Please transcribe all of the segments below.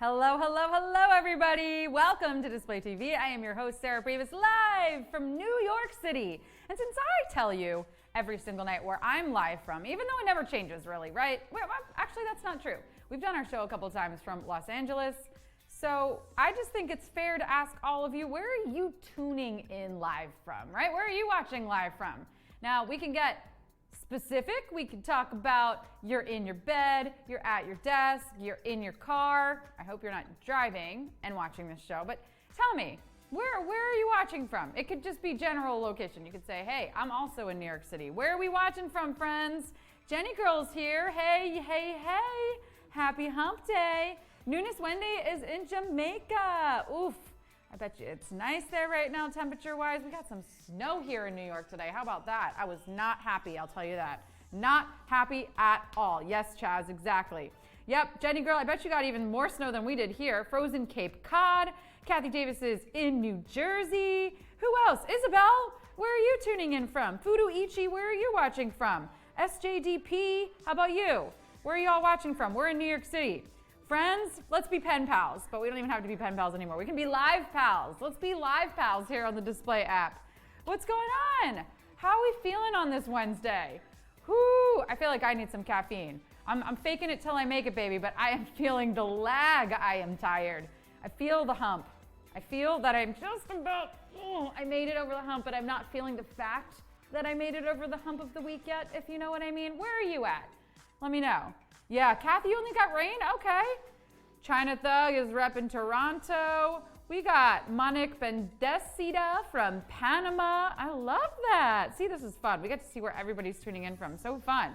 Hello, hello, hello, everybody. Welcome to Display TV. I am your host, Sarah Pribis, live from New York City. And since I tell you every single night where I'm live from, even though it never changes really, right? Well, actually, that's not true. We've done our show a couple times from Los Angeles. So I just think it's fair to ask all of you, where are you tuning in live from, right? Where are you watching live from? Now, we can get specific. We can talk about you're in your bed, you're at your desk, you're in your car. I hope you're not driving and watching this show, but tell me, where are you watching from? It could just be general location. You could say, hey, I'm also in New York City. Where are we watching from, friends? Jenny Girl's here. Hey, hey, hey. Happy hump day. Newness Wendy is in Jamaica. Oof. I bet you it's nice there right now, temperature-wise. We got some snow here in New York today. How about that? I was not happy, I'll tell you that. Not happy at all. Yes, Chaz, exactly. Yep, Jenny Girl, I bet you got even more snow than we did here. Frozen Cape Cod. Kathy Davis is in New Jersey. Who else? Isabel, where are you tuning in from? Fudu Ichi, where are you watching from? SJDP, how about you? Where are you all watching from? We're in New York City. Friends, let's be pen pals, but we don't even have to be pen pals anymore. We can be live pals. Let's be live pals here on the Display app. What's going on? How are we feeling on this Wednesday? Whoo, I feel like I need some caffeine. I'm faking it till I make it, baby, but I am feeling the lag. I am tired. I feel the hump. I feel that I'm just about, I made it over the hump, but I'm not feeling the fact that I made it over the hump of the week yet, if you know what I mean. Where are you at? Let me know. Yeah, Kathy, you only got rain? Okay. China Thug is repping Toronto. We got Monique Bendecida from Panama. I love that. See, this is fun. We get to see where everybody's tuning in from. So fun.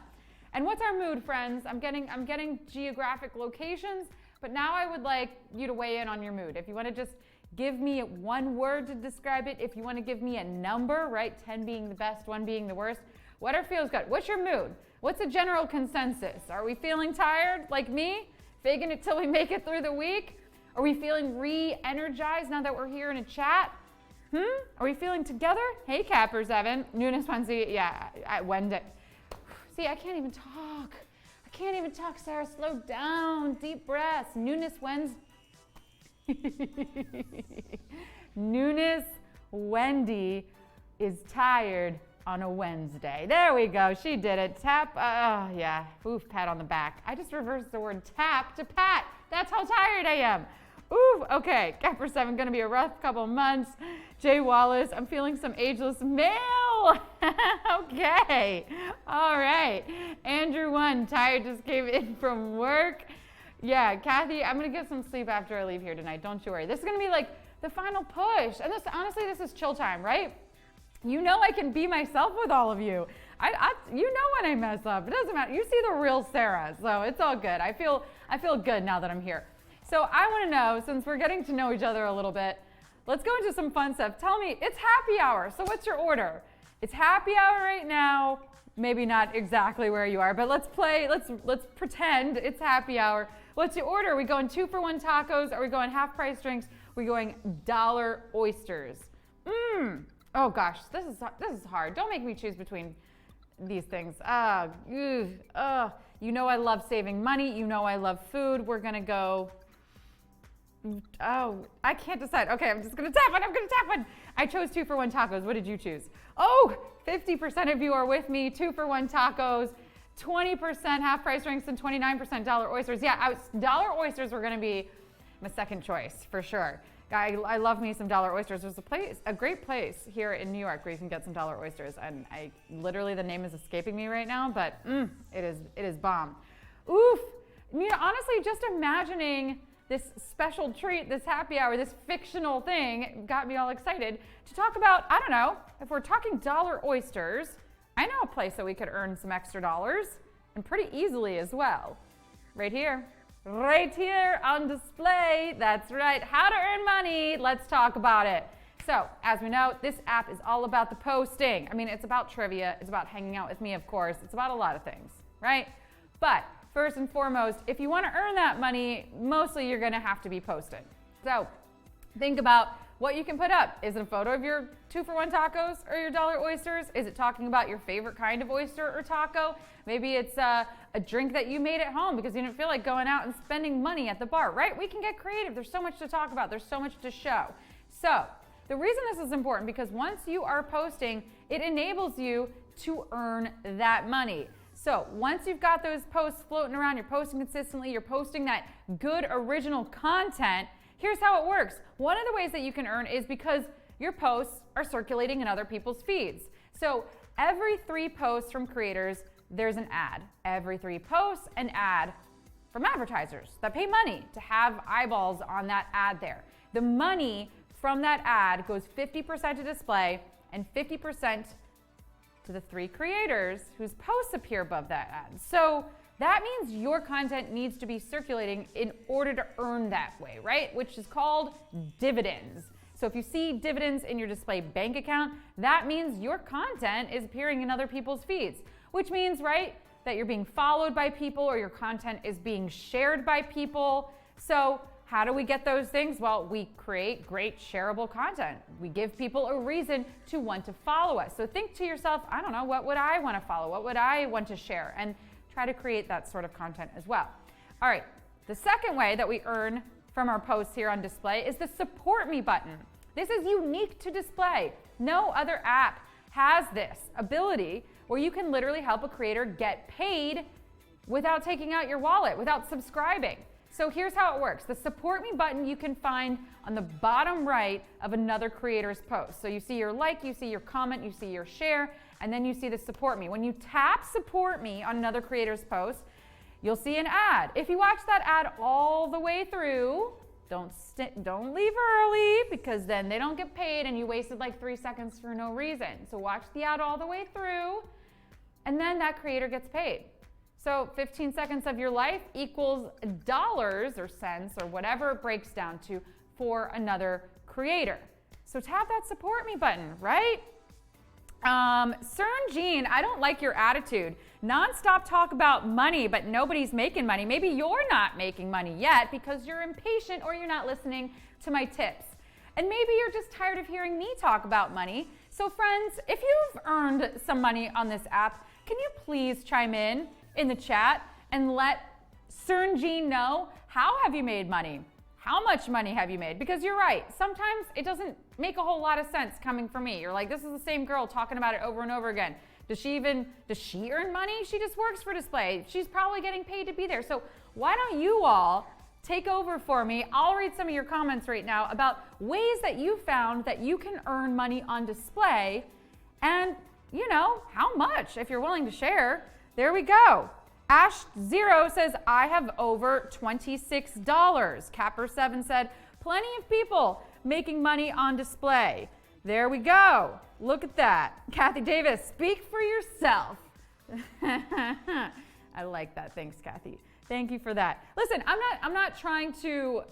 And what's our mood, friends? I'm getting geographic locations, but now I would like you to weigh in on your mood. If you want to just give me one word to describe it, if you want to give me a number, right? 10 being the best, 1 being the worst. Whatever feels good. What's your mood? What's a general consensus? Are we feeling tired like me? Faking it till we make it through the week? Are we feeling re-energized now that we're here in a chat? Are we feeling together? Hey, Cappers, Evan. Newness Wednesday. Yeah, Wednesday. See, I can't even talk. I can't even talk, Sarah. Slow down. Deep breaths. Newness Wednesday. Newness Wendy is tired on a Wednesday. There we go. She did it. Tap. Yeah. Oof, pat on the back. I just reversed the word tap to pat. That's how tired I am. Oof. Okay. Capper 7, going to be a rough couple months. Jay Wallace, I'm feeling some ageless male. Okay. All right. Andrew 1, tired, just came in from work. Yeah. Kathy, I'm going to get some sleep after I leave here tonight. Don't you worry. This is going to be like the final push. And honestly, this is chill time, right? You know I can be myself with all of you. You know when I mess up. It doesn't matter. You see the real Sarah, so it's all good. I feel good now that I'm here. So I want to know, since we're getting to know each other a little bit, let's go into some fun stuff. Tell me, it's happy hour. So what's your order? It's happy hour right now. Maybe not exactly where you are, but let's pretend it's happy hour. What's your order? Are we going 2-for-1 tacos? Are we going half price drinks? Are we going dollar oysters? Oh gosh, this is hard. Don't make me choose between these things. You know I love saving money. You know I love food. We're gonna go. Oh, I can't decide. Okay, I'm just gonna tap one. I chose 2-for-1 tacos. What did you choose? Oh, 50% of you are with me. 2-for-1 tacos, 20% half price drinks, and 29% dollar oysters. Yeah, dollar oysters were gonna be my second choice for sure. I love me some dollar oysters. There's a great place here in New York where you can get some dollar oysters, and literally the name is escaping me right now, but it is bomb. Oof! You know, honestly, just imagining this special treat, this happy hour, this fictional thing got me all excited to talk about. I don't know, if we're talking dollar oysters, I know a place that we could earn some extra dollars, and pretty easily as well. Right here. Right here on display. That's right. How to earn money. Let's talk about it. So, as we know, this app is all about the posting. I mean, it's about trivia. It's about hanging out with me, of course. It's about a lot of things, right? But first and foremost, if you want to earn that money, mostly you're going to have to be posting. So, think about what you can put up. Is it a photo of your 2-for-1 tacos or your dollar oysters? Is it talking about your favorite kind of oyster or taco? Maybe it's a drink that you made at home because you didn't feel like going out and spending money at the bar, right? We can get creative. There's so much to talk about. There's so much to show. So the reason this is important, because once you are posting, it enables you to earn that money. So once you've got those posts floating around, you're posting consistently, you're posting that good original content, here's how it works. One of the ways that you can earn is because your posts are circulating in other people's feeds. So every 3 posts from creators, there's an ad. Every 3 posts, an ad from advertisers that pay money to have eyeballs on that ad there. The money from that ad goes 50% to display and 50% to the 3 creators whose posts appear above that ad. So that means your content needs to be circulating in order to earn that way, right? Which is called dividends. So if you see dividends in your display bank account, that means your content is appearing in other people's feeds, which means, right, that you're being followed by people or your content is being shared by people. So how do we get those things? Well, we create great shareable content. We give people a reason to want to follow us. So think to yourself, I don't know, what would I want to follow? What would I want to share? And try to create that sort of content as well. All right, the second way that we earn from our posts here on display is the support me button. This is unique to display. No other app has this ability where you can literally help a creator get paid without taking out your wallet, without subscribing. So here's how it works. The support me button you can find on the bottom right of another creator's post. So you see your like, you see your comment, you see your share, and then you see the support me. When you tap support me on another creator's post, you'll see an ad. If you watch that ad all the way through, don't leave early because then they don't get paid and you wasted like 3 seconds for no reason. So watch the ad all the way through and then that creator gets paid. So 15 seconds of your life equals dollars or cents or whatever it breaks down to for another creator. So tap that support me button, right? Cern Jean, I don't like your attitude. Non-stop talk about money, but nobody's making money. Maybe you're not making money yet because you're impatient or you're not listening to my tips. And maybe you're just tired of hearing me talk about money. So friends, if you've earned some money on this app, can you please chime in the chat and let Cern Jean know, how have you made money? How much money have you made? Because you're right, sometimes it doesn't make a whole lot of sense coming from me. You're like, this is the same girl talking about it over and over again. Does she earn money? She just works for display. She's probably getting paid to be there. So why don't you all take over for me? I'll read some of your comments right now about ways that you found that you can earn money on display and, you know, how much if you're willing to share. There we go. Ash0 says, I have over $26. Capper7 said, plenty of people making money on display. There we go. Look at that. Kathy Davis, speak for yourself. I like that. Thanks, Kathy. Thank you for that. Listen, I'm not trying to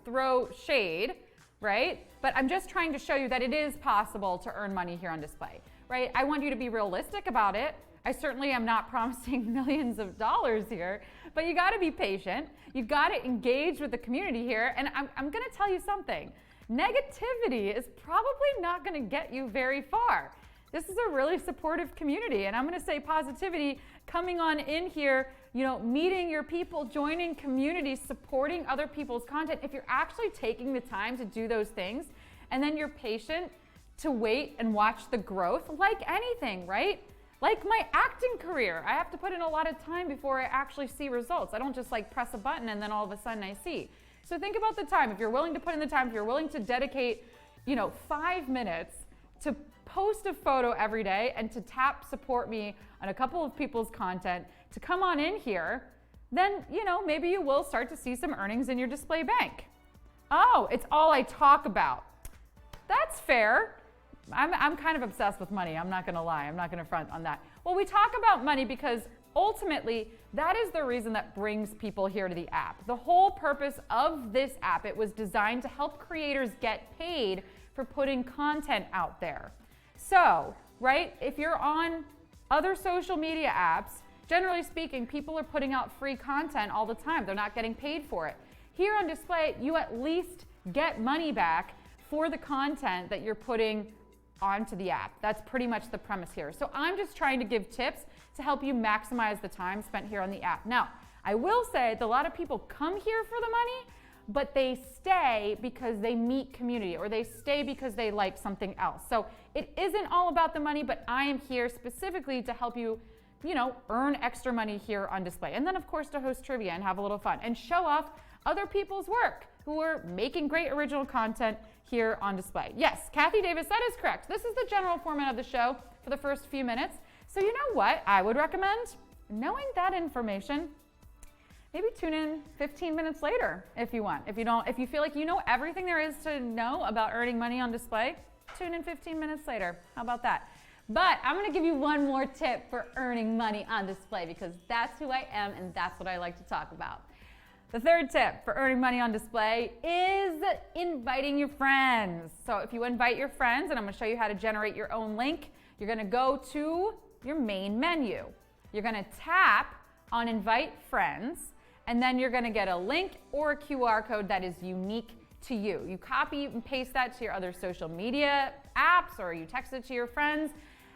throw shade, right? But I'm just trying to show you that it is possible to earn money here on display, right? I want you to be realistic about it. I certainly am not promising millions of dollars here, but you got to be patient. You've got to engage with the community here. And I'm going to tell you something. Negativity is probably not going to get you very far. This is a really supportive community. And I'm going to say positivity, coming on in here, you know, meeting your people, joining communities, supporting other people's content. If you're actually taking the time to do those things, and then you're patient to wait and watch the growth, like anything, right? Like my acting career, I have to put in a lot of time before I actually see results. I don't just like press a button and then all of a sudden I see. So think about the time. If you're willing to put in the time, if you're willing to dedicate, 5 minutes to post a photo every day and to tap support me on a couple of people's content to come on in here, then, maybe you will start to see some earnings in your display bank. Oh, it's all I talk about. That's fair. I'm kind of obsessed with money. I'm not going to lie. I'm not going to front on that. Well, we talk about money because ultimately that is the reason that brings people here to the app. The whole purpose of this app, it was designed to help creators get paid for putting content out there. So, right, if you're on other social media apps, generally speaking, people are putting out free content all the time. They're not getting paid for it. Here on display, you at least get money back for the content that you're putting onto the app. That's pretty much the premise here. So I'm just trying to give tips to help you maximize the time spent here on the app. Now, I will say that a lot of people come here for the money, but they stay because they meet community, or they stay because they like something else. So it isn't all about the money, but I am here specifically to help you, earn extra money here on display. And then of course to host trivia and have a little fun and show off other people's work who are making great original content here on display. Yes, Kathy Davis, that is correct. This is the general format of the show for the first few minutes. So you know what I would recommend? Knowing that information, maybe tune in 15 minutes later if you want. If you feel like you know everything there is to know about earning money on display, tune in 15 minutes later. How about that? But I'm gonna give you one more tip for earning money on display, because that's who I am and that's what I like to talk about. The third tip for earning money on display is inviting your friends. So if you invite your friends, and I'm gonna show you how to generate your own link, you're gonna go to your main menu. You're gonna tap on invite friends, and then you're gonna get a link or a QR code that is unique to you. You copy and paste that to your other social media apps, or you text it to your friends.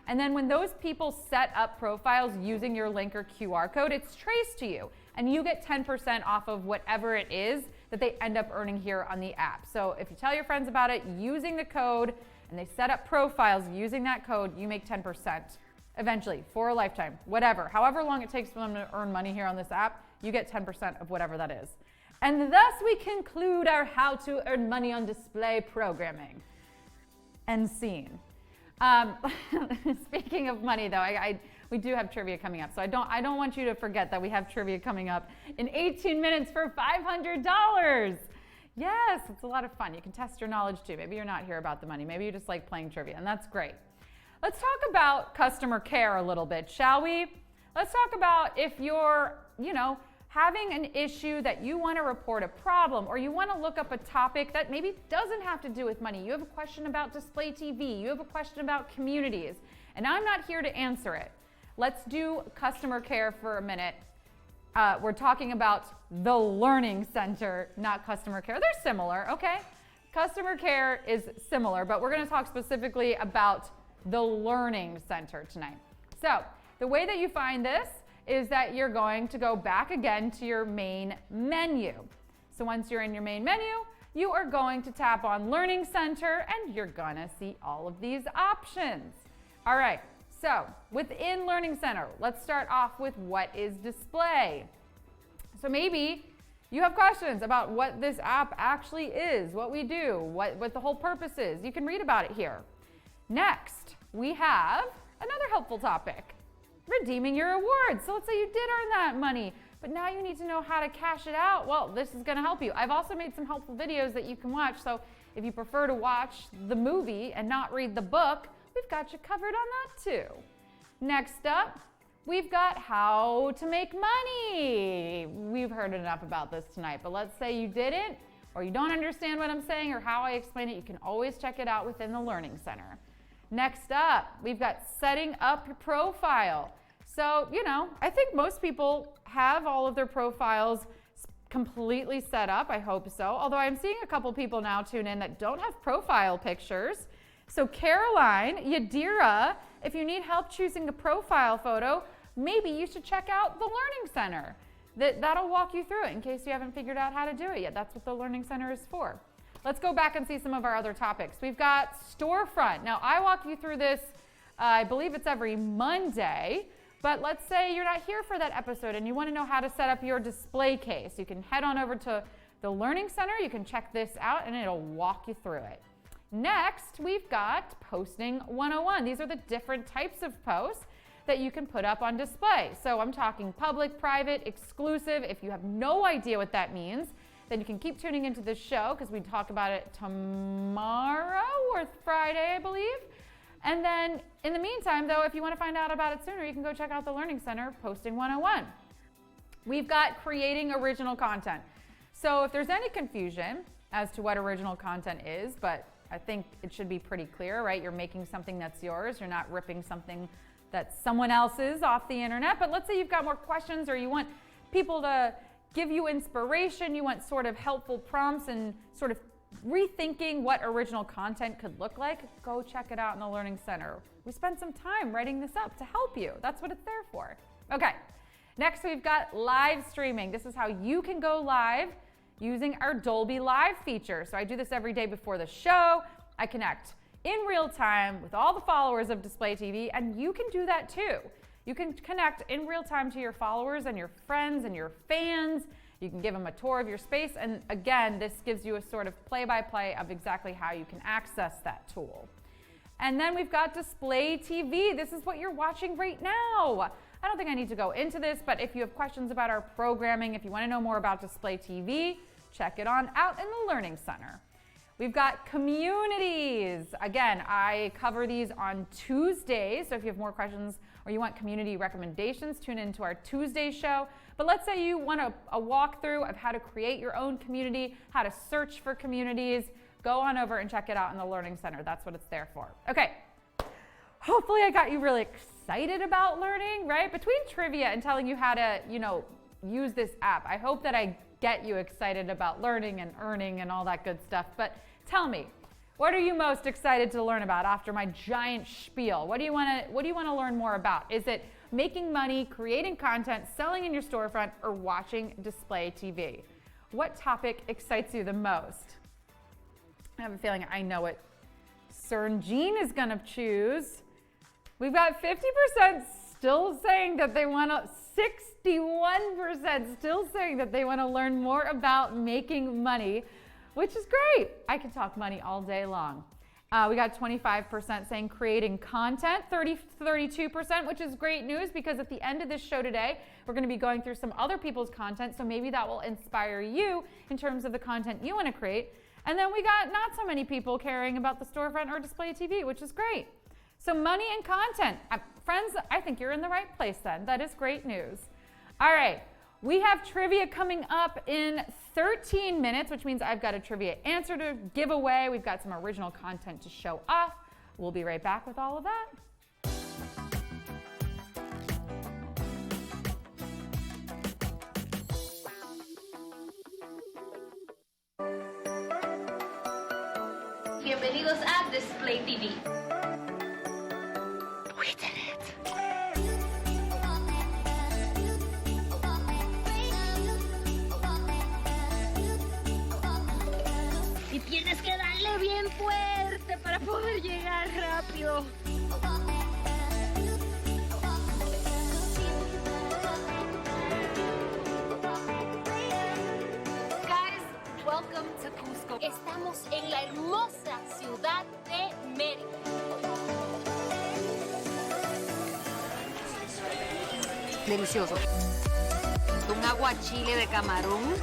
And then when those people set up profiles using your link or QR code, it's traced to you. And you get 10% off of whatever it is that they end up earning here on the app. So if you tell your friends about it using the code, and they set up profiles using that code, you make 10% eventually for a lifetime, whatever. However long it takes for them to earn money here on this app, you get 10% of whatever that is. And thus we conclude our How to Earn Money on Display programming. End scene. Speaking of money, though, we do have trivia coming up, so I don't want you to forget that we have trivia coming up in 18 minutes for $500. Yes, it's a lot of fun. You can test your knowledge too. Maybe you're not here about the money. Maybe you just like playing trivia, and that's great. Let's talk about customer care a little bit, shall we? Let's talk about if you're, having an issue that you want to report a problem, or you want to look up a topic that maybe doesn't have to do with money. You have a question about display TV. You have a question about communities, and I'm not here to answer it. Let's do customer care for a minute. We're talking about the Learning Center, not customer care. They're similar, okay? Customer care is similar, but we're going to talk specifically about the Learning Center tonight. So the way that you find this is that you're going to go back again to your main menu. So once you're in your main menu, you are going to tap on Learning Center, and you're gonna see all of these options. All right, so within Learning Center, let's start off with what is display. So maybe you have questions about what this app actually is, what we do, what the whole purpose is. You can read about it here. Next, we have another helpful topic. Redeeming your awards. So let's say you did earn that money, but now you need to know how to cash it out. Well, this is going to help you. I've also made some helpful videos that you can watch. So if you prefer to watch the movie and not read the book, we've got you covered on that too. Next up, we've got how to make money. We've heard enough about this tonight, but let's say you didn't, or you don't understand what I'm saying or how I explain it, you can always check it out within the Learning Center. Next up, we've got setting up your profile. So, I think most people have all of their profiles completely set up. I hope so. Although I'm seeing a couple people now tune in that don't have profile pictures. So Caroline, Yadira, if you need help choosing a profile photo, maybe you should check out the Learning Center. That'll walk you through it in case you haven't figured out how to do it yet. That's what the Learning Center is for. Let's go back and see some of our other topics. We've got storefront. Now, I walk you through this, I believe it's every Monday, but let's say you're not here for that episode and you want to know how to set up your display case. You can head on over to the Learning Center. You can check this out and it'll walk you through it. Next, we've got Posting 101. These are the different types of posts that you can put up on display. So I'm talking public, private, exclusive. If you have no idea what that means, then you can keep tuning into this show because we talk about it tomorrow or Friday, I believe. And then in the meantime, though, if you want to find out about it sooner, you can go check out the Learning Center, Posting 101. We've got creating original content. So if there's any confusion as to what original content is, but I think it should be pretty clear, right? You're making something that's yours. You're not ripping something that's someone else's off the internet. But let's say you've got more questions or you want people to give you inspiration, you want sort of helpful prompts and sort of rethinking what original content could look like, go check it out in the Learning Center. We spent some time writing this up to help you. That's what it's there for. Okay, next we've got live streaming. This is how you can go live using our Dolby Live feature. So I do this every day before the show. I connect in real time with all the followers of Display TV, and you can do that too. You can connect in real time to your followers and your friends and your fans. You can give them a tour of your space, and again, this gives you a sort of play-by-play of exactly how you can access that tool. And then we've got Display TV. This is what you're watching right now. I don't think I need to go into this, but if you have questions about our programming, if you want to know more about Display TV, check it on out in the Learning Center. We've got communities. Again, I cover these on Tuesdays, so if you have more questions or you want community recommendations, tune into our Tuesday show. But let's say you want a walkthrough of how to create your own community, how to search for communities, go on over and check it out in the Learning Center. That's what it's there for. Okay, hopefully I got you really excited about learning, right? Between trivia and telling you how to, use this app, I hope that I get you excited about learning and earning and all that good stuff. But tell me, what are you most excited to learn about after my giant spiel? What do you want to learn more about? Is it making money, creating content, selling in your storefront, or watching Display TV? What topic excites you the most? I have a feeling I know what CERN Jean is going to choose. We've got 50% still saying that they want to, 61% still saying that they want to learn more about making money, which is great. I can talk money all day long. We got 25% saying creating content, 32%, which is great news because at the end of this show today, we're going to be going through some other people's content, so maybe that will inspire you in terms of the content you want to create. And then we got not so many people caring about the storefront or Display TV, which is great. So money and content. Friends, I think you're in the right place then. That is great news. All right, we have trivia coming up in 13 minutes, which means I've got a trivia answer to give away. We've got some original content to show off. We'll be right back with all of that. Bienvenidos a Display TV. We did it. Y tienes que darle bien fuerte para poder llegar rápido. Guys, welcome to Cusco. Estamos en la hermosa ciudad de Mérida. Delicioso. Un aguachile de camarón.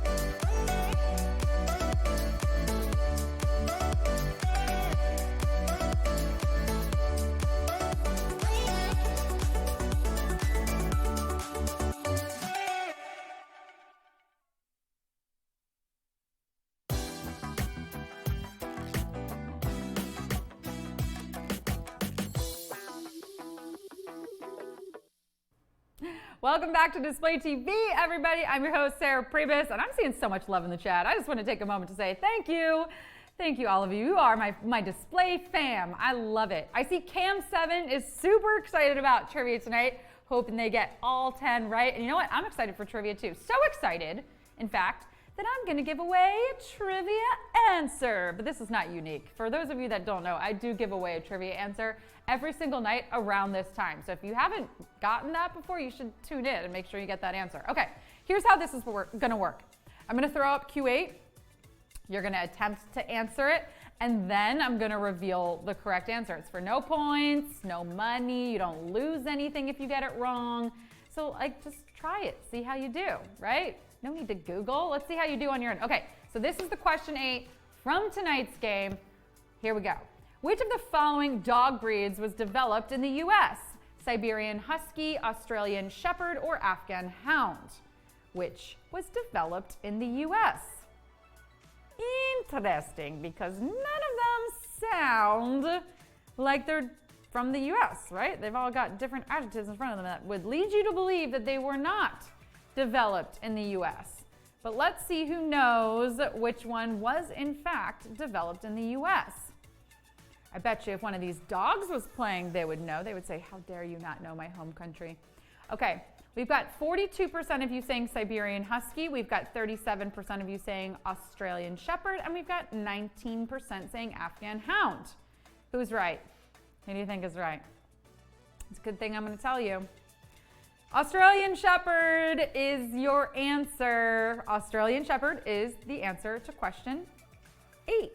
Welcome back to Display TV, everybody. I'm your host, Sarah Pribis, and I'm seeing so much love in the chat. I just want to take a moment to say thank you. Thank you, all of you. You are my Display fam. I love it. I see Cam7 is super excited about trivia tonight, hoping they get all 10 right. And you know what? I'm excited for trivia too. So excited, in fact, that I'm going to give away a trivia answer. But this is not unique. For those of you that don't know, I do give away a trivia answer every single night around this time. So if you haven't gotten that before, you should tune in and make sure you get that answer. Okay, here's how this is going to work. I'm going to throw up Q8. You're going to attempt to answer it, and then I'm going to reveal the correct answer. It's for no points, no money. You don't lose anything if you get it wrong. So just try it. See how you do, right? No need to Google. Let's see how you do on your own. Okay, so this is the question 8 from tonight's game. Here we go. Which of the following dog breeds was developed in the U.S.? Siberian Husky, Australian Shepherd, or Afghan Hound? Which was developed in the U.S.? Interesting, because none of them sound like they're from the U.S., right? They've all got different adjectives in front of them that would lead you to believe that they were not developed in the U.S. But let's see who knows which one was in fact developed in the US. I bet you if one of these dogs was playing, they would know. They would say, how dare you not know my home country? Okay, we've got 42% of you saying Siberian Husky. We've got 37% of you saying Australian Shepherd. And we've got 19% saying Afghan Hound. Who's right? Who do you think is right? It's a good thing I'm going to tell you. Australian Shepherd is your answer. Australian Shepherd is the answer to question 8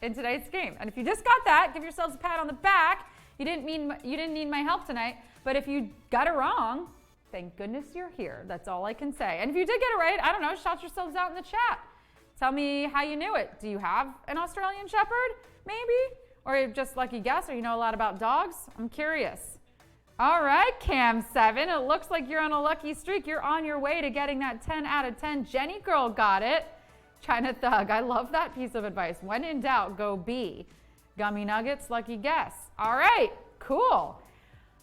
in today's game. And if you just got that, give yourselves a pat on the back. You didn't need my help tonight, but if you got it wrong, thank goodness you're here. That's all I can say. And if you did get it right, I don't know, shout yourselves out in the chat. Tell me how you knew it. Do you have an Australian Shepherd, maybe? Or just lucky guess, or you know a lot about dogs? I'm curious. All right, Cam 7, it looks like you're on a lucky streak. You're on your way to getting that 10 out of 10. Jenny Girl got it. China Thug, I love that piece of advice. When in doubt, go B. Gummy Nuggets, lucky guess. All right, cool.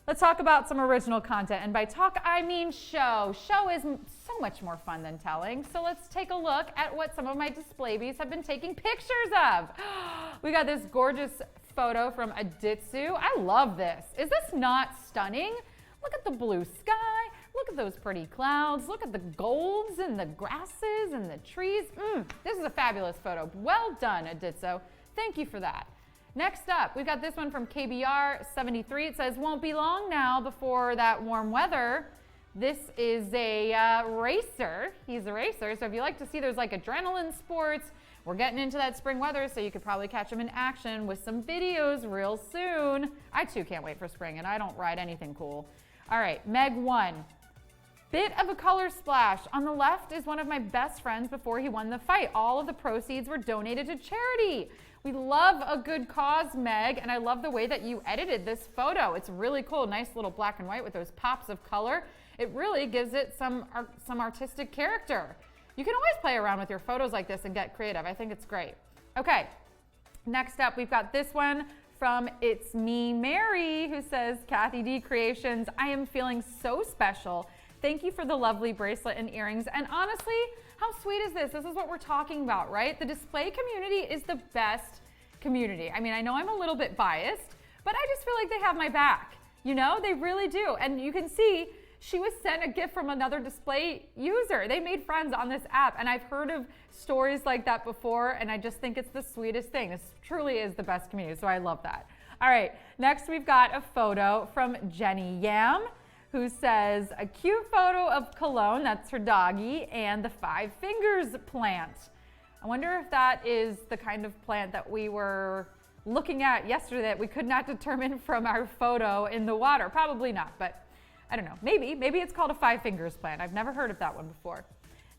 Let's talk about some original content. And by talk, I mean show. Show is so much more fun than telling. So let's take a look at what some of my displays have been taking pictures of. We got this gorgeous photo from Aditsu. I love this. Is this not stunning? Look at the blue sky. Look at those pretty clouds. Look at the golds and the grasses and the trees. This is a fabulous photo. Well done, Aditsu. Thank you for that. Next up, we've got this one from KBR 73. It says, won't be long now before that warm weather. This is a racer. He's a racer. So if you like to see, there's like adrenaline sports. We're getting into that spring weather, so you could probably catch him in action with some videos real soon. I too can't wait for spring, and I don't ride anything cool. All right, Meg 1. Bit of a color splash. On the left is one of my best friends before he won the fight. All of the proceeds were donated to charity. We love a good cause, Meg, and I love the way that you edited this photo. It's really cool. Nice little black and white with those pops of color. It really gives it some artistic character. You can always play around with your photos like this and get creative. I think it's great. Okay, next up, we've got this one from It's Me Mary, who says, Kathy D Creations, I am feeling so special. Thank you for the lovely bracelet and earrings. And honestly, how sweet is this? This is what we're talking about, right? The display community is the best community. I mean, I know I'm a little bit biased, but I just feel like they have my back. You know, they really do. And you can see she was sent a gift from another display user. They made friends on this app, and I've heard of stories like that before, and I just think it's the sweetest thing. This truly is the best community, so I love that. All right, next we've got a photo from Jenny Yam, who says, a cute photo of Cologne, that's her doggy, and the 5 fingers plant. I wonder if that is the kind of plant that we were looking at yesterday that we could not determine from our photo in the water. Probably not, but I don't know. Maybe it's called a 5 fingers plant. I've never heard of that one before.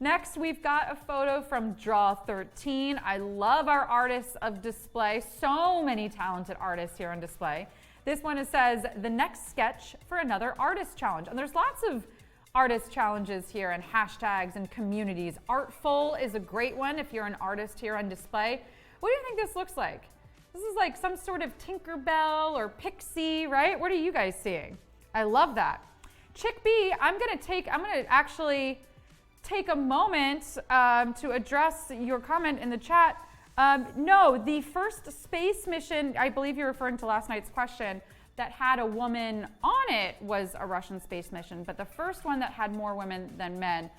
Next, we've got a photo from Draw 13. I love our artists of display. So many talented artists here on display. This one says, the next sketch for another artist challenge. And there's lots of artist challenges here and hashtags and communities. Artful is a great one if you're an artist here on display. What do you think this looks like? This is like some sort of Tinkerbell or Pixie, right? What are you guys seeing? I love that. Chick B, I'm gonna actually take a moment to address your comment in the chat. No, the first space mission, I believe you're referring to last night's question, that had a woman on it was a Russian space mission, but the first one that had more women than men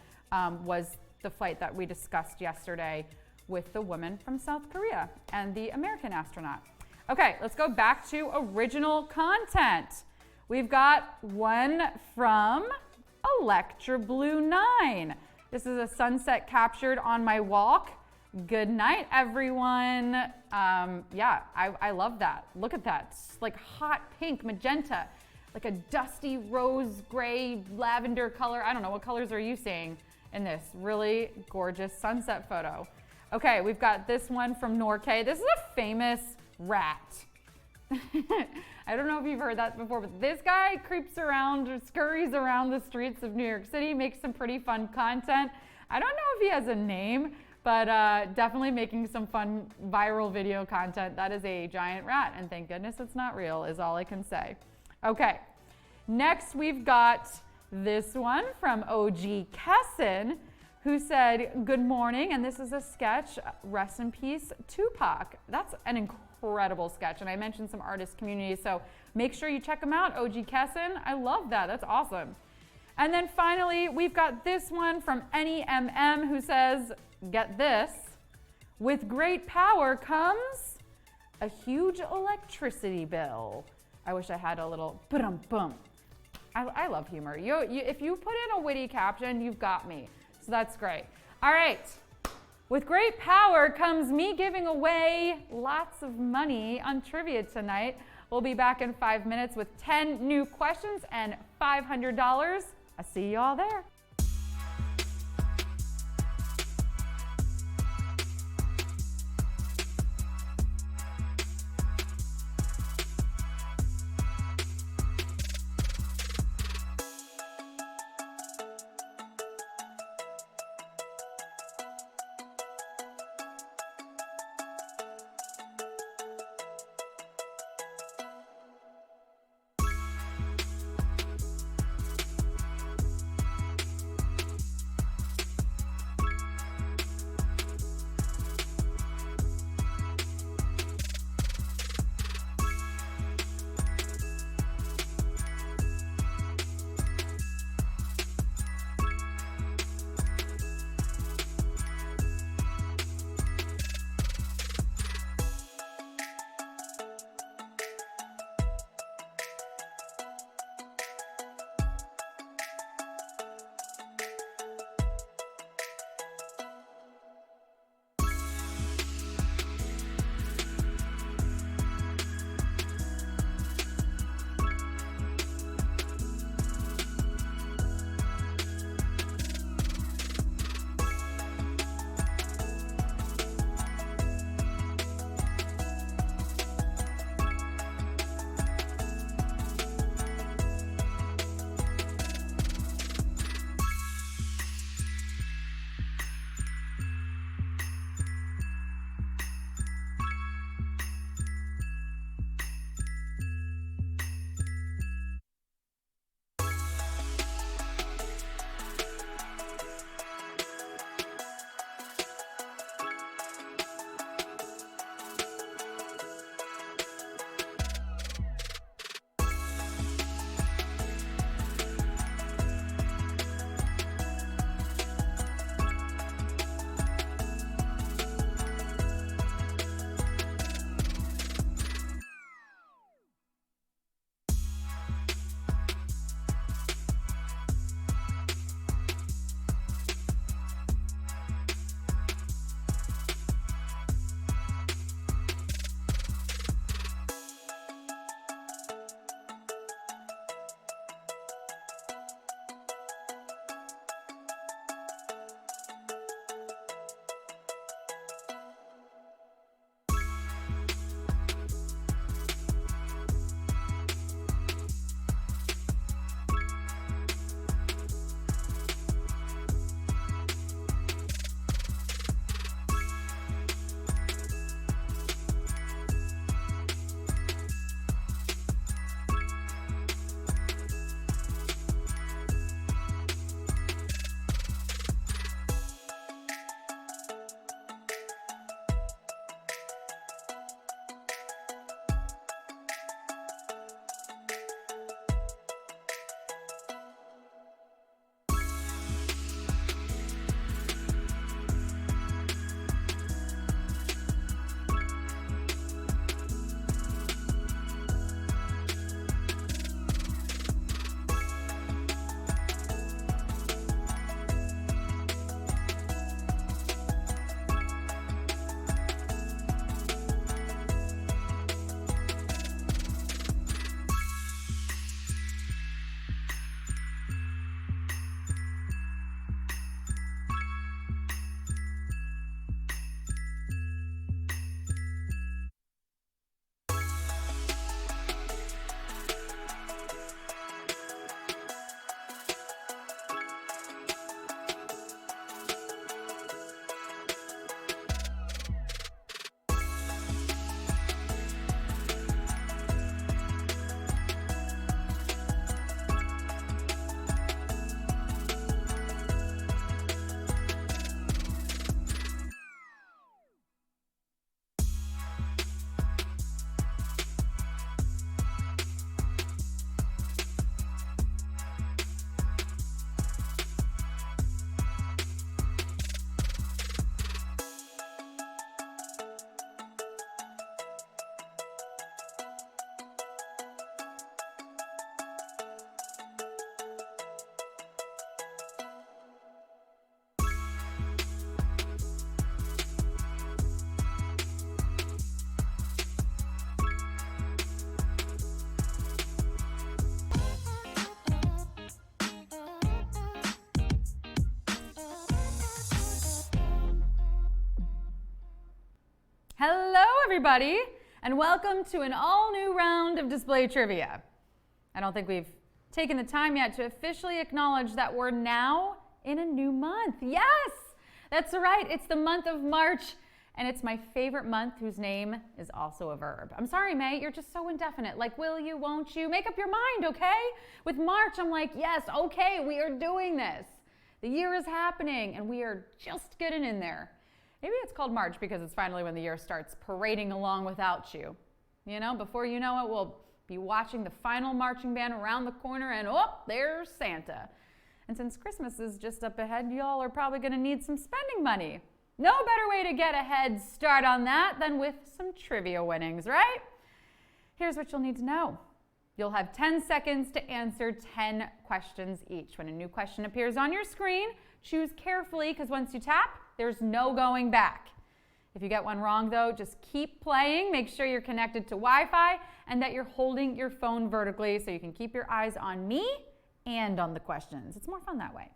was the flight that we discussed yesterday with the woman from South Korea and the American astronaut. Okay, let's go back to original content. We've got one from Electra Blue 9. This is a sunset captured on my walk. Good night, everyone. Yeah, I love that. Look at that. It's like hot pink, magenta, like a dusty rose gray lavender color. I don't know, what colors are you seeing in this really gorgeous sunset photo? Okay, we've got this one from Norkay. This is a famous rat. I don't know if you've heard that before, but this guy creeps around or scurries around the streets of New York City, makes some pretty fun content. I don't know if he has a name, but definitely making some fun viral video content. That is a giant rat, and thank goodness it's not real, is all I can say. Okay, next we've got this one from OG Kesson, who said, good morning, and this is a sketch, rest in peace, Tupac. That's an incredible sketch, and I mentioned some artist communities, so make sure you check them out. OG Kesson, I love that, that's awesome. And then finally, we've got this one from NEMM who says, get this, with great power comes a huge electricity bill. I wish I had a little ba-dum-bum. I love humor. If you put in a witty caption, you've got me. So that's great. All right. With great power comes me giving away lots of money on trivia tonight. We'll be back in 5 minutes with 10 new questions and $500. I'll see you all there. everybody, and welcome to an all-new round of display trivia. I don't think we've taken the time yet to officially acknowledge that we're now in a new month. Yes, that's right. It's the month of March, and it's my favorite month whose name is also a verb. I'm sorry, May, you're just so indefinite. Like, will you, won't you? Make up your mind, okay? With March, I'm like, yes, okay, we are doing this. The year is happening, and we are just getting in there. Maybe it's called March because it's finally when the year starts parading along without you. You know, before you know it, we'll be watching the final marching band around the corner, and oh, there's Santa. And since Christmas is just up ahead, y'all are probably going to need some spending money. No better way to get a head start on that than with some trivia winnings, right? Here's what you'll need to know. You'll have 10 seconds to answer 10 questions each. When a new question appears on your screen, choose carefully because once you tap, there's no going back. If you get one wrong though, just keep playing. Make sure you're connected to Wi-Fi and that you're holding your phone vertically so you can keep your eyes on me and on the questions. It's more fun that way.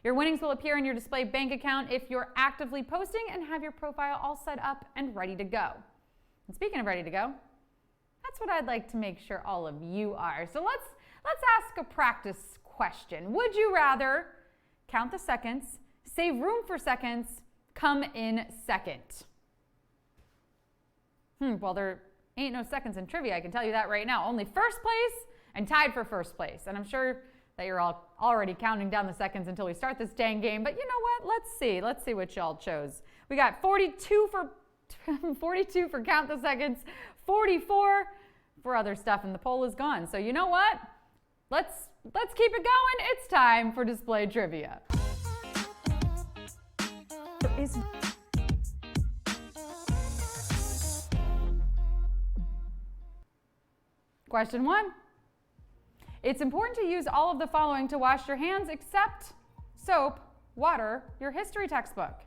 Your winnings will appear in your display bank account if you're actively posting and have your profile all set up and ready to go. And speaking of ready to go, that's what I'd like to make sure all of you are. So let's ask a practice question. Would you rather count the seconds, save room for seconds, come in second? Well, there ain't no seconds in trivia, I can tell you that right now. Only first place and tied for first place. And I'm sure that you're all already counting down the seconds until we start this dang game. But you know what? Let's see what y'all chose. We got 42 for count the seconds, 44 for other stuff, and the poll is gone. So you know what? Let's keep it going. It's time for display trivia. Question 1. It's important to use all of the following to wash your hands except soap, water, your history textbook.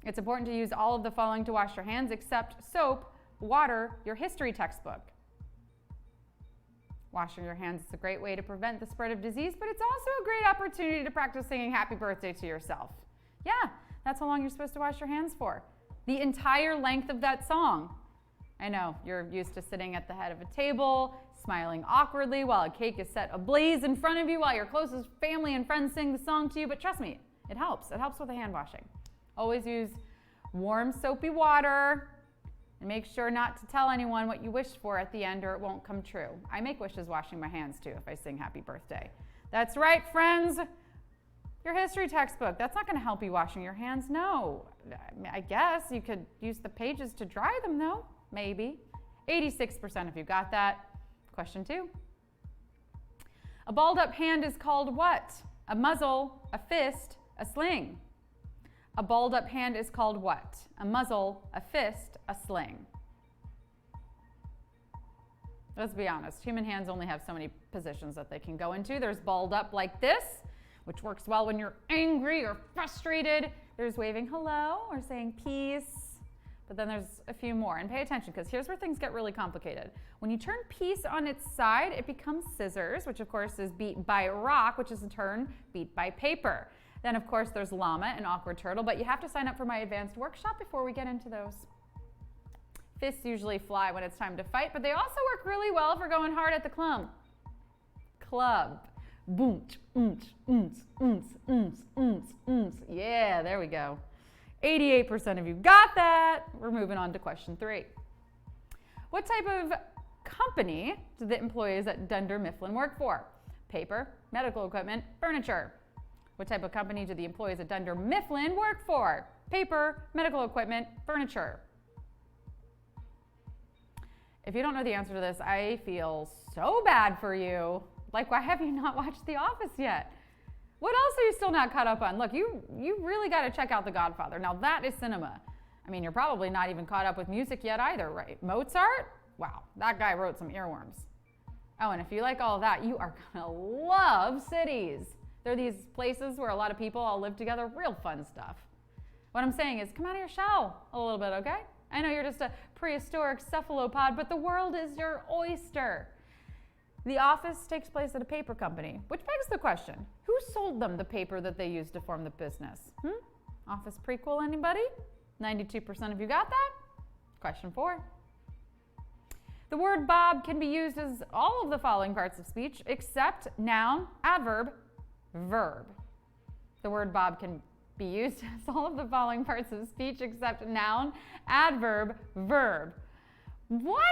It's important to use all of the following to wash your hands except soap, water, your history textbook. Washing your hands is a great way to prevent the spread of disease, but it's also a great opportunity to practice singing happy birthday to yourself. Yeah, that's how long you're supposed to wash your hands for. The entire length of that song. I know, you're used to sitting at the head of a table, smiling awkwardly while a cake is set ablaze in front of you while your closest family and friends sing the song to you, but trust me, it helps. It helps with the hand washing. Always use warm soapy water and make sure not to tell anyone what you wished for at the end or it won't come true. I make wishes washing my hands too if I sing happy birthday. That's right, friends. Your history textbook, that's not going to help you washing your hands. No, I guess you could use the pages to dry them though, maybe. 86% of you got that. Question 2. A balled up hand is called what? A muzzle, a fist, a sling. A balled up hand is called what? A muzzle, a fist, a sling. Let's be honest, human hands only have so many positions that they can go into. There's balled up like this, which works well when you're angry or frustrated. There's waving hello or saying peace. But then there's a few more. And pay attention, because here's where things get really complicated. When you turn peace on its side, it becomes scissors, which of course is beat by rock, which is in turn beat by paper. Then of course there's llama and awkward turtle, but you have to sign up for my advanced workshop before we get into those. Fists usually fly when it's time to fight, but they also work really well for going hard at the club. Boom, yeah, there we go. 88% of you got that. We're moving on to question 3. What type of company do the employees at Dunder Mifflin work for? Paper, medical equipment, furniture. What type of company do the employees at Dunder Mifflin work for? Paper, medical equipment, furniture. If you don't know the answer to this, I feel so bad for you. Like, why have you not watched The Office yet? What else are you still not caught up on? Look, you really got to check out The Godfather. Now that is cinema. I mean, you're probably not even caught up with music yet either, right? Mozart? Wow, that guy wrote some earworms. Oh, and if you like all of that, you are gonna love cities. They're these places where a lot of people all live together, real fun stuff. What I'm saying is, come out of your shell a little bit, okay? I know you're just a prehistoric cephalopod, but the world is your oyster. The Office takes place at a paper company, which begs the question, who sold them the paper that they used to form the business? Office prequel, anybody? 92% of you got that? Question 4. The word bob can be used as all of the following parts of speech except noun, adverb, verb. The word bob can be used as all of the following parts of speech except noun, adverb, verb. What?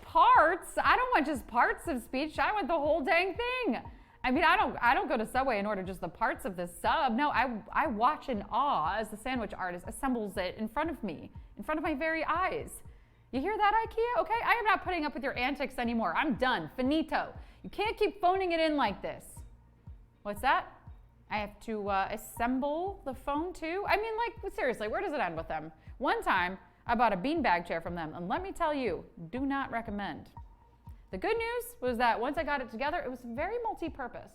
Parts? I don't want just parts of speech. I want the whole dang thing. I mean, I don't go to Subway and order just the parts of this sub. No, I watch in awe as the sandwich artist assembles it in front of me, in front of my very eyes. You hear that, IKEA? Okay, I am not putting up with your antics anymore. I'm done. Finito. You can't keep phoning it in like this. What's that? I have to assemble the phone too? I mean, like, seriously, where does it end with them? One time, I bought a beanbag chair from them, and let me tell you, do not recommend. The good news was that once I got it together, it was very multi-purpose,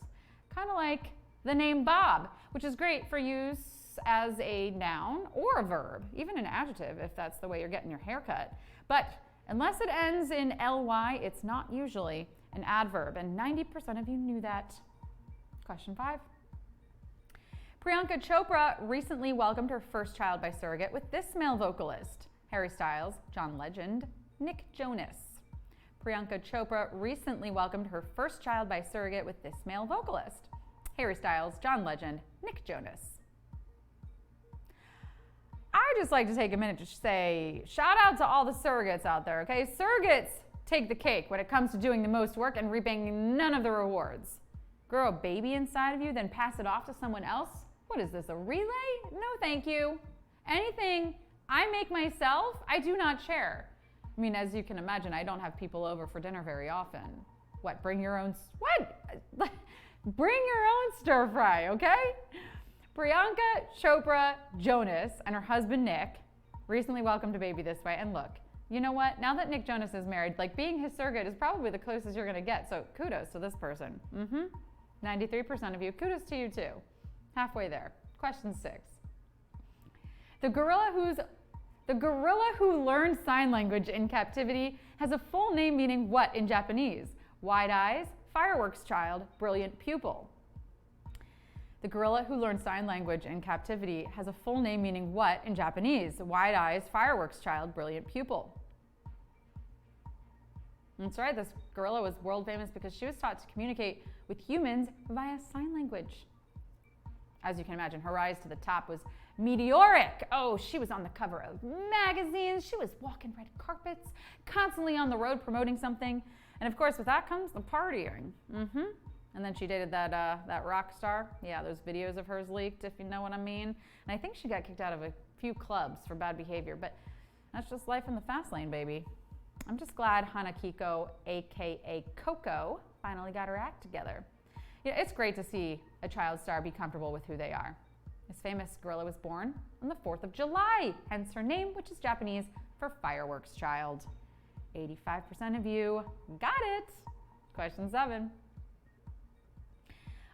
kind of like the name Bob, which is great for use as a noun or a verb, even an adjective if that's the way you're getting your hair cut. But unless it ends in ly, it's not usually an adverb, and 90% of you knew that. Question 5. Priyanka Chopra recently welcomed her first child by surrogate with this male vocalist: Harry Styles, John Legend, Nick Jonas. Priyanka Chopra recently welcomed her first child by surrogate with this male vocalist: Harry Styles, John Legend, Nick Jonas. I just like to take a minute to say shout out to all the surrogates out there, okay? Surrogates take the cake when it comes to doing the most work and reaping none of the rewards. Grow a baby inside of you, then pass it off to someone else? What is this, a relay? No, thank you. Anything I make myself, I do not share. I mean, as you can imagine, I don't have people over for dinner very often. What, bring your own, what? Bring your own stir fry, okay? Priyanka Chopra Jonas and her husband Nick recently welcomed a baby this way. And look, you know what? Now that Nick Jonas is married, like, being his surrogate is probably the closest you're gonna get. So kudos to this person. 93% of you, kudos to you too. Halfway there. Question 6. The gorilla who learned sign language in captivity has a full name meaning what in Japanese? Wide eyes, fireworks child, brilliant pupil. The gorilla who learned sign language in captivity has a full name meaning what in Japanese? Wide eyes, fireworks child, brilliant pupil. That's right, this gorilla was world famous because she was taught to communicate with humans via sign language. As you can imagine, her rise to the top was meteoric. Oh, she was on the cover of magazines. She was walking red carpets, constantly on the road promoting something. And of course, with that comes the partying. And then she dated that rock star. Yeah, those videos of hers leaked, if you know what I mean. And I think she got kicked out of a few clubs for bad behavior. But that's just life in the fast lane, baby. I'm just glad Hanakiko, aka Coco, finally got her act together. You know, it's great to see a child star be comfortable with who they are. This famous gorilla was born on the 4th of July, hence her name, which is Japanese for fireworks child. 85% of you got it. Question 7.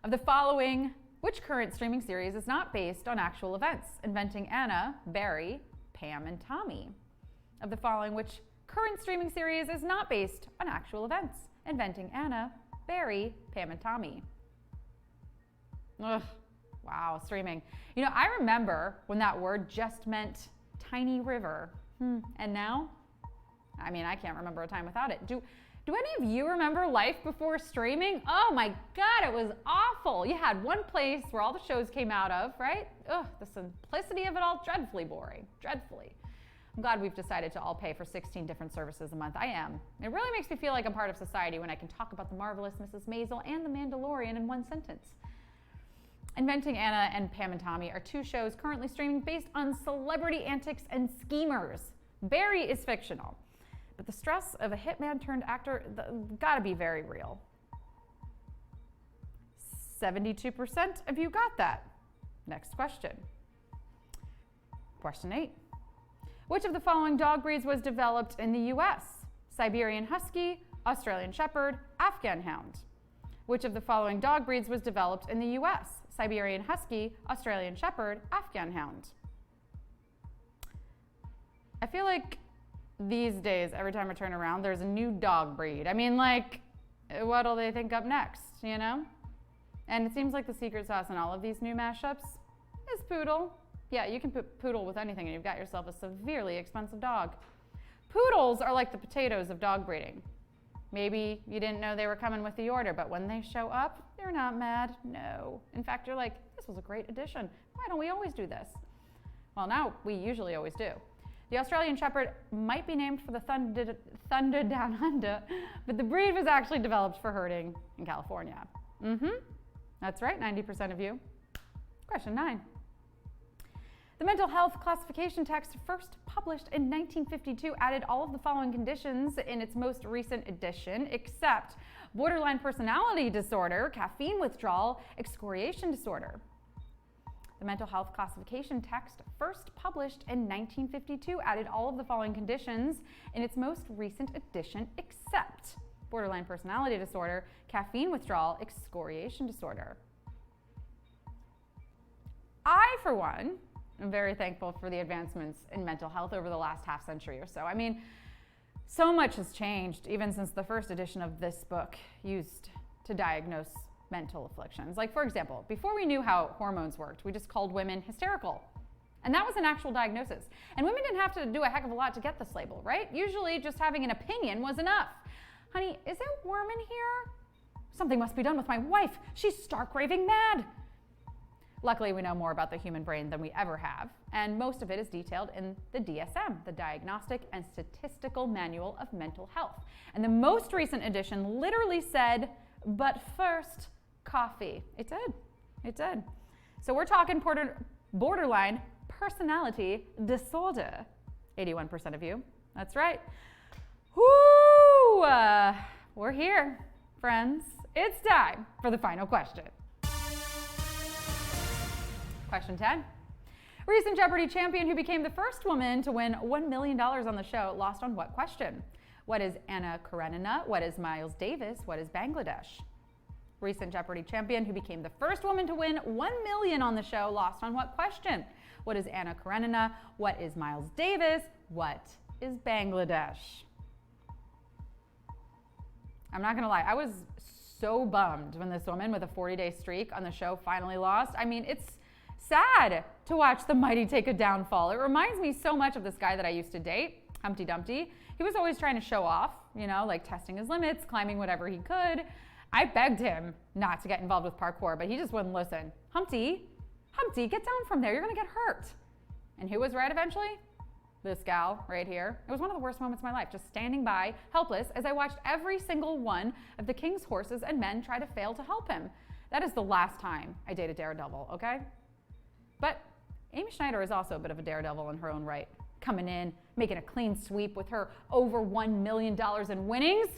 Of the following, which current streaming series is not based on actual events? Inventing Anna, Barry, Pam, and Tommy. Of the following, which current streaming series is not based on actual events? Inventing Anna, Barry, Pam, and Tommy. Ugh, wow, streaming. You know, I remember when that word just meant tiny river. And now, I mean, I can't remember a time without it. Do any of you remember life before streaming? Oh my God, it was awful. You had one place where all the shows came out of, right? Ugh, the simplicity of it all, dreadfully boring, dreadfully. I'm glad we've decided to all pay for 16 different services a month. I am. It really makes me feel like I'm part of society when I can talk about the marvelous Mrs. Maisel and the Mandalorian in one sentence. Inventing Anna and Pam and Tommy are 2 shows currently streaming based on celebrity antics and schemers. Barry is fictional, but the stress of a hitman turned actor gotta be very real. 72% of you got that. Next question. Question 8. Which of the following dog breeds was developed in the US? Siberian Husky, Australian Shepherd, Afghan Hound. Which of the following dog breeds was developed in the US? Siberian Husky, Australian Shepherd, Afghan Hound. I feel like these days, every time I turn around, there's a new dog breed. I mean, like, what'll they think up next, you know? And it seems like the secret sauce in all of these new mashups is poodle. Yeah, you can put poodle with anything and you've got yourself a severely expensive dog. Poodles are like the potatoes of dog breeding. Maybe you didn't know they were coming with the order, but when they show up, you're not mad. No. In fact, you're like, this was a great addition. Why don't we always do this? Well, now we usually always do. The Australian Shepherd might be named for the thunder down under, but the breed was actually developed for herding in California. That's right, 90% of you. Question 9. The mental health classification text, first published in 1952, added all of the following conditions in its most recent edition, except borderline personality disorder, caffeine withdrawal, excoriation disorder. The mental health classification text, first published in 1952, added all of the following conditions in its most recent edition, except borderline personality disorder, caffeine withdrawal, excoriation disorder. I, for one, I'm very thankful for the advancements in mental health over the last half century or so. I mean, so much has changed even since the first edition of this book used to diagnose mental afflictions. Like, for example, before we knew how hormones worked, we just called women hysterical. And that was an actual diagnosis. And women didn't have to do a heck of a lot to get this label, right? Usually just having an opinion was enough. Honey, is it warm in here? Something must be done with my wife. She's stark raving mad. Luckily, we know more about the human brain than we ever have, and most of it is detailed in the DSM, the Diagnostic and Statistical Manual of Mental Health. And the most recent edition literally said, but first, coffee. It did. It did. So we're talking borderline personality disorder. 81% of you. That's right. Woo! We're here, friends. It's time for the final question. Question 10. Recent Jeopardy champion who became the first woman to win $1 million on the show lost on what question? What is Anna Karenina? What is Miles Davis? What is Bangladesh? Recent Jeopardy champion who became the first woman to win $1 million on the show lost on what question? What is Anna Karenina? What is Miles Davis? What is Bangladesh? I'm not gonna lie, I was so bummed when this woman with a 40-day streak on the show finally lost. I mean, it's sad to watch the mighty take a downfall. It reminds me so much of this guy that I used to date, Humpty Dumpty. He was always trying to show off, you know, like testing his limits, climbing whatever he could. I begged him not to get involved with parkour, but he just wouldn't listen. Humpty, get down from there. You're gonna get hurt. And who was right eventually? This gal right here. It was one of the worst moments of my life, just standing by, helpless, as I watched every single one of the king's horses and men try to fail to help him. That is the last time I dated Daredevil, okay? But Amy Schneider is also a bit of a daredevil in her own right, coming in, making a clean sweep with her over $1 million in winnings.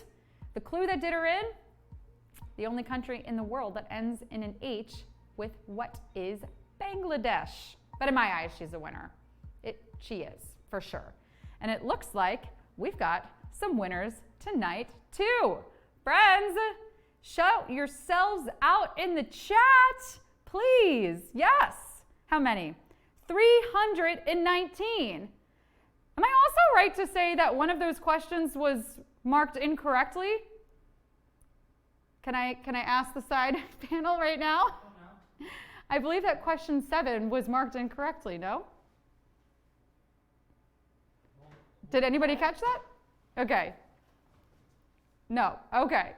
The clue that did her in, the only country in the world that ends in an H with what is Bangladesh. But in my eyes, she's a winner. She is, for sure. And it looks like we've got some winners tonight too. Friends, shout yourselves out in the chat, please. Yes. How many? 319. Am I also right to say that one of those questions was marked incorrectly? Can I ask the side panel right now? Oh, no. I believe that question 7 was marked incorrectly, no? Did anybody catch that? Okay. No, okay.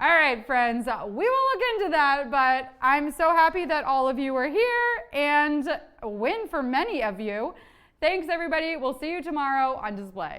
All right, friends, we will look into that, but I'm so happy that all of you are here and a win for many of you. Thanks, everybody. We'll see you tomorrow on display.